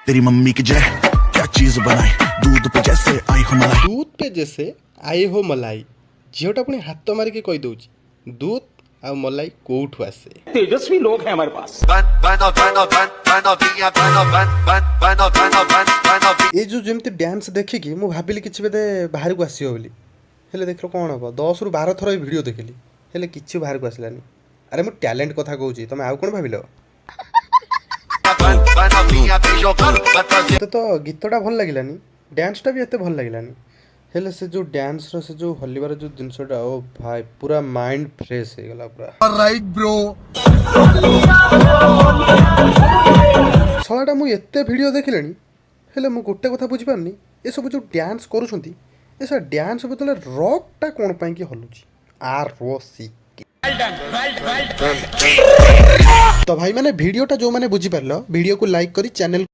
तेरी मम्मी की जय क्या चीज बनाई दूध पे जैसे आई हो मलाई दूध पे जैसे आई हो मलाई झीटा पुणी हाथ मारिक कही दउची दूध आ मलाई कोठू आसे तेजस्वी लोग हैं हमारे पास ये जो जमती डांस देखिकी मु भाविली किछि बेदे बाहर को आसीयो बोली हेले देखलो कोन हो 10 रु 12 थर वीडियो देखिली हेले किछि बाहर को आसलानी अरे मु टैलेंट कथा कहूची तमे आउ कोन भाविलो तो गीतटा भल लागिलानी डांसटा भी एते भल लागिलानी हेले से जो डांस रो से जो हल्लीबार जो जिनसटा ओ भाई पूरा माइंड फ्रेश हे गला पूरा राइट ब्रो सलाटा मु एते वीडियो देखिलेनी हेले मु गोटे कथा बुझी पारनी ए सब जो डांस करूछंती ए सब डांस बदले रॉकटा कोन पई कि हलुची आर रो सी तो भाई मैंने वीडियोटा जो मैंने बुझी पारलो वीडियो को लाइक करी चैनल